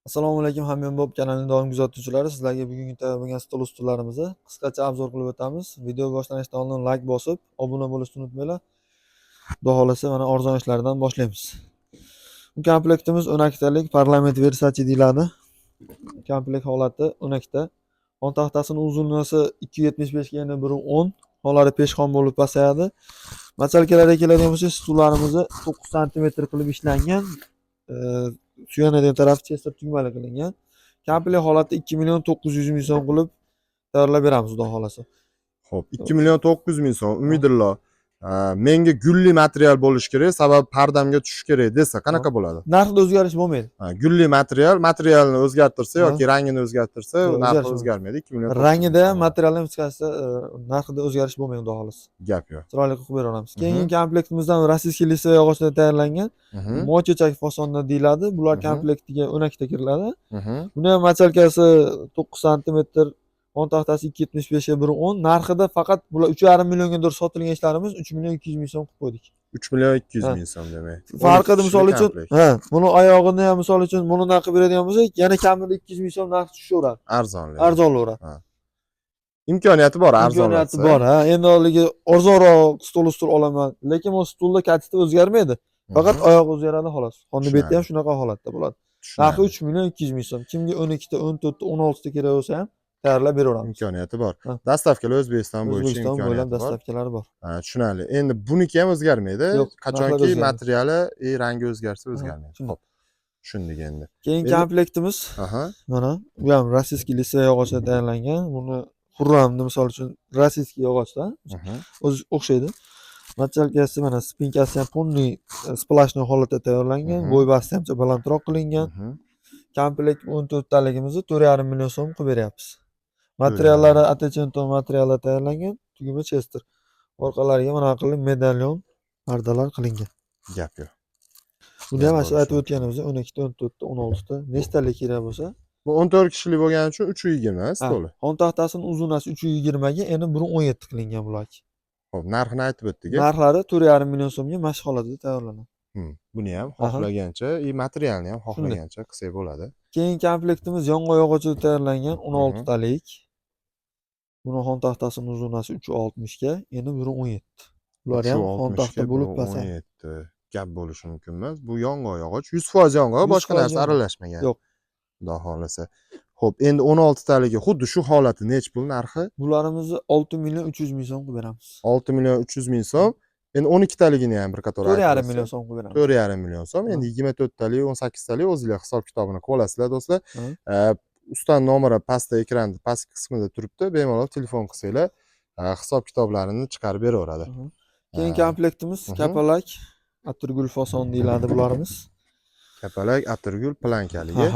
Assalomu alaykum hamyonbop kanalining doim kuzatuvchilari, sizlarga bugungi tayyor bo'lgan stol ustunlarimizni qisqacha obzor qilib o'tamiz. Video boshlanishidan oldin like bosib, obuna bo'lishni unutmanglar. Xudo xolasa mana arzon ishlardan boshlaymiz. Bu komplektimiz 12 talik parlament Versace deyiladi. Komplekt holati 12 ta. On taxtasining uzunligi 275 ga yana 110. Hollari peshxon bo'lib pasayadi. Machalkalarga keladigan bo'lsak, stullarimizni 9 sm qilib ishlangan. Suyanadigan tarafi chester tugmali qilingan. Komplekt holatda 2 million 900 ming so'm qilib tayyorlab beramiz, xudo xolasa. Xo'p, 2 million 900 ming so'm. Umidillo. Menga gulli material bo'lish kerak, sababi pardamga tushish kerak desa, qanaqa bo'ladi? Narxda o'zgarish bo'lmaydi. Gulli materialni o'zgartirsa yoki rangini o'zgartirsa, narxi o'zgarmaydi. 2 million. Rangida ham, materialda ham hech qaysi narxida o'zgarish bo'lmaydi, xudo xolasa. Gap yo'q. Chiroyli qilib beraveramiz. Keyingi komplektimizdan rossiyskiy lisey yog'ochdan tayyorlangan mochechak fasonda deyiladi. Bular komplektiga 12 ta kiriladi. Buni ham machalkasi 9 sm, on taxtasi 275 ga 110. Narxida faqat bular 3,5 millionga dur sotilgan ishlarimiz 3 million 200 ming so'm qilib qo'ydik. 3 million 200 ming so'm demak. Farqida misol uchun, buni oyog'ini ham misol uchun bundan qilib beradigan bo'lsak, yana kamida 200 ming so'm narx tushaveradi. Arzonlaveradi. Imkoniyati bor, arzonligi bor, Endi hozirgi arzonroq stul olaman, lekin o stulda katita o'zgarmaydi. Faqat oyoq o'zgaradi xolos. Xonni beti ham shunaqa holatda bo'ladi. Narxi 3 million 200 ming so'm. Kimga 12 ta, 14 ta, 16 ta kerak bo'lsa ham tayyorlab beraveramiz. Imkoniyati bor. Dastavkalar O'zbekiston bo'yicha imkoniyati bor. Dastavkalari bor. Tushunarli. Endi buniki ham o'zgarmaydi. Qachonki materiali, rangi o'zgarsa o'zgarmaydi. Xo'p. Tushundik endi. Keyingi komplektimiz mana bu ham rossiyskiy lisey yog'ochdan tayyorlangan. Buni Xurramni misol uchun rossiyskiy yog'ochdan o'zi o'xshaydi. Machalkasi mana spinkasi ham punni splashni holatda tayyorlangan. Bo'y basti ham balandroq qilingan. Komplekt 14 taligimizni 4,5 million so'm qilib beryapmiz. Materiallari atechento materialda tayyorlangan, tugma chester. Orqalariga mana qilib medalyon pardalar qilingan. Gap yo'q. Buni ham mana aytib o'tganimizda 12 ta, 14 ta, 16 ta nechtalik kerak bo'lsa, bu 14 kishilik bo'lgani uchun 320 stoli. On taxtasining uzunasi 320 ga, endi 117 qilingan bular. Xo'p, narxini aytib o'tdik. Narxlari 4,5 million so'mga mashq holatida tayyorlanadi. Buni ham xohlagancha, materialni ham xohlagancha qilsak bo'ladi. Keyingi komplektimiz yong'oq yog'ochida tayyorlangan 16 talik. Buni xon taxtasining uzunasi 360 ga, endi 117. Bular ham xon taxta bo'lib pasayadi. 17 gap bo'lishi mumkin emas. Bu yong'oq yog'och, 100% yong'oq, boshqa narsa aralashmagan. Yo'q. Xudo xolasa. Xo'p, endi 16 taligi xuddi shu holati nech pul narxi? Bularimizni 6 million 300 ming so'm qilib beramiz. 6 million 300 ming so'm. Endi 12 taligini ham bir qator 4,5 million so'm qilib beramiz. 4,5 million so'm. Endi 24 talik, 18 talik o'zingizlar hisob kitobini qilib olasizlar do'stlar. Ustaning nomeri pastda ekranda pastki qismida turibdi. Bemalol telefon qilsanglar, hisob kitoblarini chiqarib beraveradi. Keyingi komplektimiz kapalak, atirgul fason deyiladi bularimiz. Kapalak, atirgul plankaligi.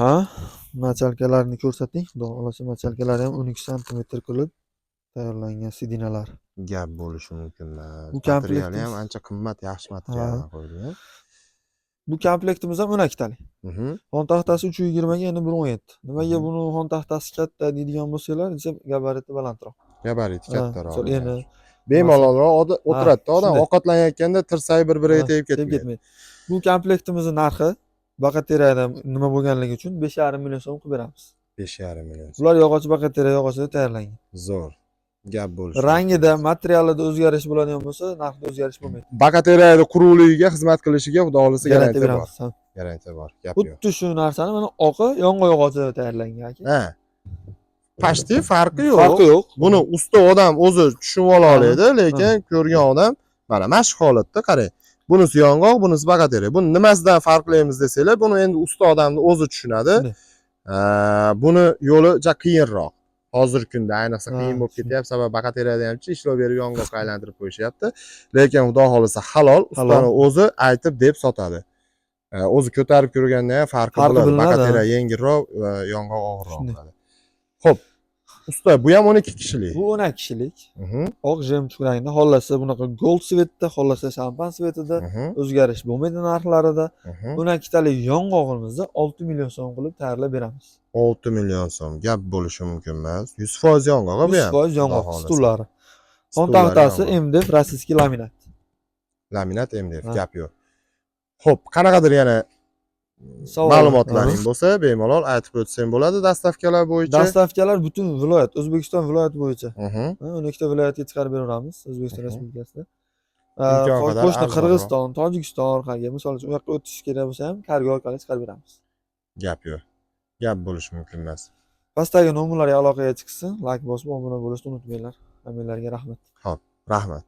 Machalkalarini ko'rsating. Xudo xolasa machalkalari ham 12 sm qilib tayyorlangan sidinalar. Gap bo'lishi mumkin emas. Bu materiali ham ancha qimmat, yaxshi materialdan qo'yilgan. Bu komplektimiz ham 12 talik. Xon taxtasi 320 ga, endi 117. Nimaga buni xon taxtasi katta deydigan bo'lsanglar, esa gabariti balandroq. Gabariti kattaroq. Endi bemalolroq o'tiradi odam ovqatlanayotganda tirsagi bir-biriga tegib ketmaydi. Bu komplektimizning narxi bakateriyada nima bo'lganligi uchun 5,5 million so'm qilib beramiz. 5,5 million. Bular yog'och bakateriya yog'ochida tayyorlangan. Zo'r. Gap bo'lishi. Rangida, materialida o'zgarish bo'ladigan bo'lsa, narxda o'zgarish bo'lmaydi. Bakateriyada quruqligiga, xizmat qilishiga xudo xolasa garantiya bor. Garantiya bor. Gap yo'q. Xuddi shu narsani mana oqi yong'oq yog'ochida tayyorlangan aka. Pashti farqi yo'q. Farqi yo'q. Buni usta odam o'zi tushunib ola oladi, lekin ko'rgan odam mana mashq holatda qarang. Bunisi yong'oq, bunisi bakateriya. Buni nimasidan farqlaymiz desanglar, buni endi usta odamni o'zi tushunadi. Buni yo'li juda qiyinroq. Hozirgi kunda ayniqsa qiyin bo'lib ketyapti, sababi bakateriyada hamchi ishlov berib yong'oqqa aylantirib qo'yishyapti. Lekin xudo xolasa halol, ustani o'zi aytib deb sotadi. O'zi ko'tarib ko'rganda ham farqi bo'ladi. Bakateriya yengilroq va yong'oq og'irroq bo'ladi. Xo'p, usta, bu ham 12 kishilik. Bu 12 kishilik. Oq jemchug rangda, xollasa bunaqa gold svetda, xollasa shampan svetida o'zgarish bo'lmaydi narxlarida. 12 talik yong'og'imizni 6 million so'm qilib tayyorlab beramiz. 6 million so'm. Gap bo'lishi mumkin emas. 100% yong'oq bu ham. 100% yong'oq stullari. Xon taxtasi MDF rossiyskiy laminat. Laminat MDF, gap yo'q. Xo'p, qanaqadir yana ma'lumotlaring bo'lsa, bemalol aytib o'tsang bo'ladi dastavkalar bo'yicha. Dastavkalar butun viloyat, O'zbekiston viloyati bo'yicha. Mhm. 12 ta viloyatga chiqarib beramiz O'zbekiston Respublikasida. Imkon qadar Qo'shni arzonroq. Qirg'iziston, Tojikiston orqali, misol uchun u yoqqa o'tish kerak bo'lsa ham kargo orqali chiqarib beramiz. Gap yo'q. Gap bo'lishi mumkin emas. Pastdagi nomerlarga aloqaga chiqsin, like bosib, obuna bo'lishni unutmanglar. Hammalarga rahmat. Xo'p, rahmat.